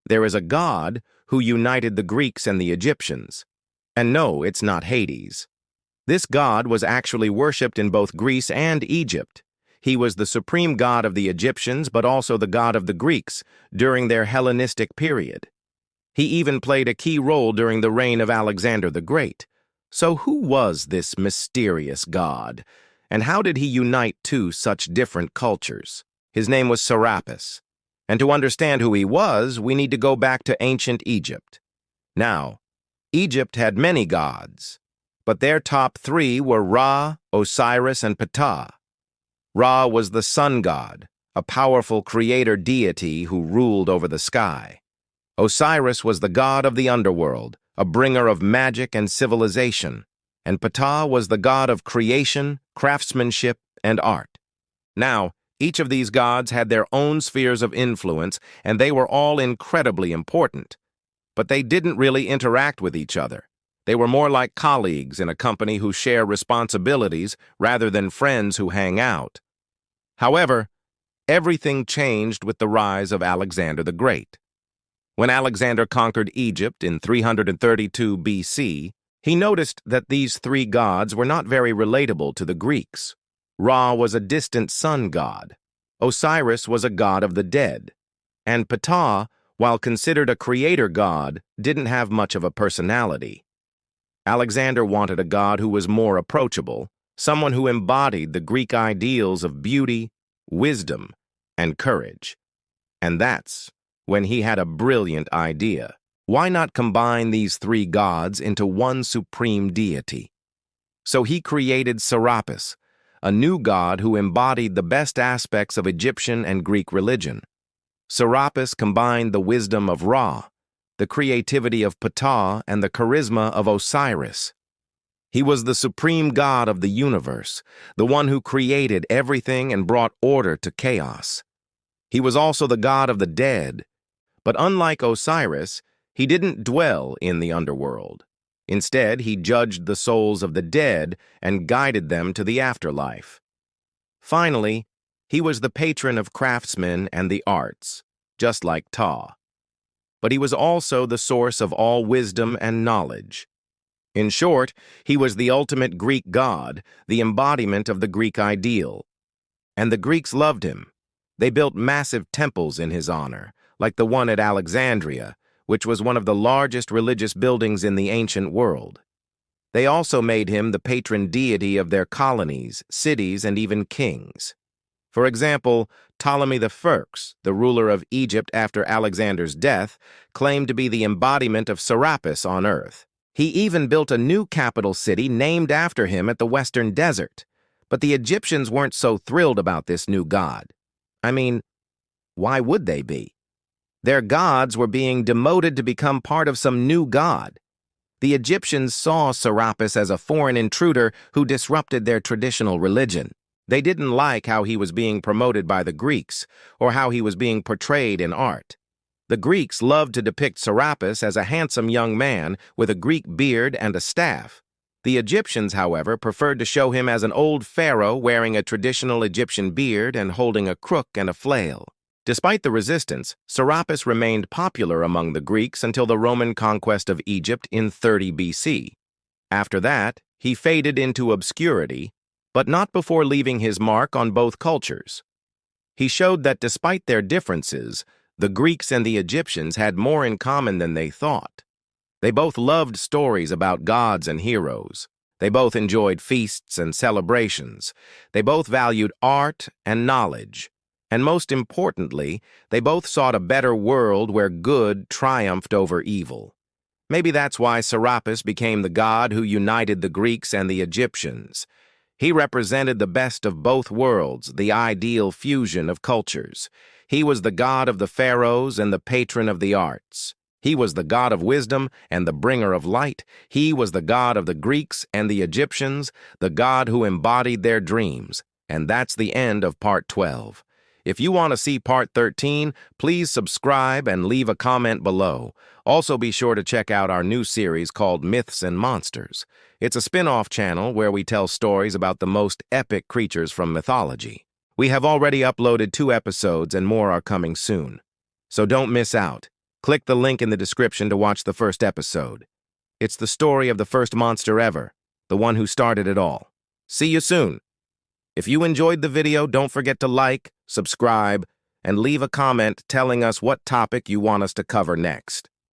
There is a god who united the Greeks and the Egyptians. And no, it's not Hades. This god was actually worshipped in both Greece and Egypt. He was the supreme god of the Egyptians, but also the god of the Greeks during their Hellenistic period. He even played a key role during the reign of Alexander the Great. So who was this mysterious god? And how did he unite two such different cultures? His name was Serapis. And to understand who he was, we need to go back to ancient Egypt. Now, Egypt had many gods, but their top three were Ra, Osiris, and Ptah. Ra was the sun god, a powerful creator deity who ruled over the sky. Osiris was the god of the underworld, a bringer of magic and civilization, and Ptah was the god of creation, craftsmanship, and art. Now, each of these gods had their own spheres of influence, and they were all incredibly important. But they didn't really interact with each other. They were more like colleagues in a company who share responsibilities rather than friends who hang out. However, everything changed with the rise of Alexander the Great. When Alexander conquered Egypt in 332 BC, he noticed that these three gods were not very relatable to the Greeks. Ra was a distant sun god, Osiris was a god of the dead, and Ptah, while considered a creator god, didn't have much of a personality. Alexander wanted a god who was more approachable, someone who embodied the Greek ideals of beauty, wisdom, and courage. And that's when he had a brilliant idea. Why not combine these three gods into one supreme deity? So he created Serapis, a new god who embodied the best aspects of Egyptian and Greek religion. Serapis combined the wisdom of Ra, the creativity of Ptah, and the charisma of Osiris. He was the supreme god of the universe, the one who created everything and brought order to chaos. He was also the god of the dead, but unlike Osiris, he didn't dwell in the underworld. Instead, he judged the souls of the dead and guided them to the afterlife. Finally, he was the patron of craftsmen and the arts, just like Ptah. But he was also the source of all wisdom and knowledge. In short, he was the ultimate Greek god, the embodiment of the Greek ideal. And the Greeks loved him. They built massive temples in his honor, like the one at Alexandria, which was one of the largest religious buildings in the ancient world. They also made him the patron deity of their colonies, cities, and even kings. For example, Ptolemy I, the ruler of Egypt after Alexander's death, claimed to be the embodiment of Serapis on earth. He even built a new capital city named after him at the western desert. But the Egyptians weren't so thrilled about this new god. I mean, why would they be? Their gods were being demoted to become part of some new god. The Egyptians saw Serapis as a foreign intruder who disrupted their traditional religion. They didn't like how he was being promoted by the Greeks, or how he was being portrayed in art. The Greeks loved to depict Serapis as a handsome young man with a Greek beard and a staff. The Egyptians, however, preferred to show him as an old pharaoh wearing a traditional Egyptian beard and holding a crook and a flail. Despite the resistance, Serapis remained popular among the Greeks until the Roman conquest of Egypt in 30 BC. After that, he faded into obscurity, but not before leaving his mark on both cultures. He showed that despite their differences, the Greeks and the Egyptians had more in common than they thought. They both loved stories about gods and heroes. They both enjoyed feasts and celebrations. They both valued art and knowledge. And most importantly, they both sought a better world where good triumphed over evil. Maybe that's why Serapis became the god who united the Greeks and the Egyptians. He represented the best of both worlds, the ideal fusion of cultures. He was the god of the pharaohs and the patron of the arts. He was the god of wisdom and the bringer of light. He was the god of the Greeks and the Egyptians, the god who embodied their dreams. And that's the end of Part 12. If you want to see Part 13, please subscribe and leave a comment below. Also be sure to check out our new series called Myths and Monsters. It's a spin-off channel where we tell stories about the most epic creatures from mythology. We have already uploaded 2 episodes and more are coming soon. So don't miss out. Click the link in the description to watch the first episode. It's the story of the first monster ever, the one who started it all. See you soon. If you enjoyed the video, don't forget to like, subscribe, and leave a comment telling us what topic you want us to cover next.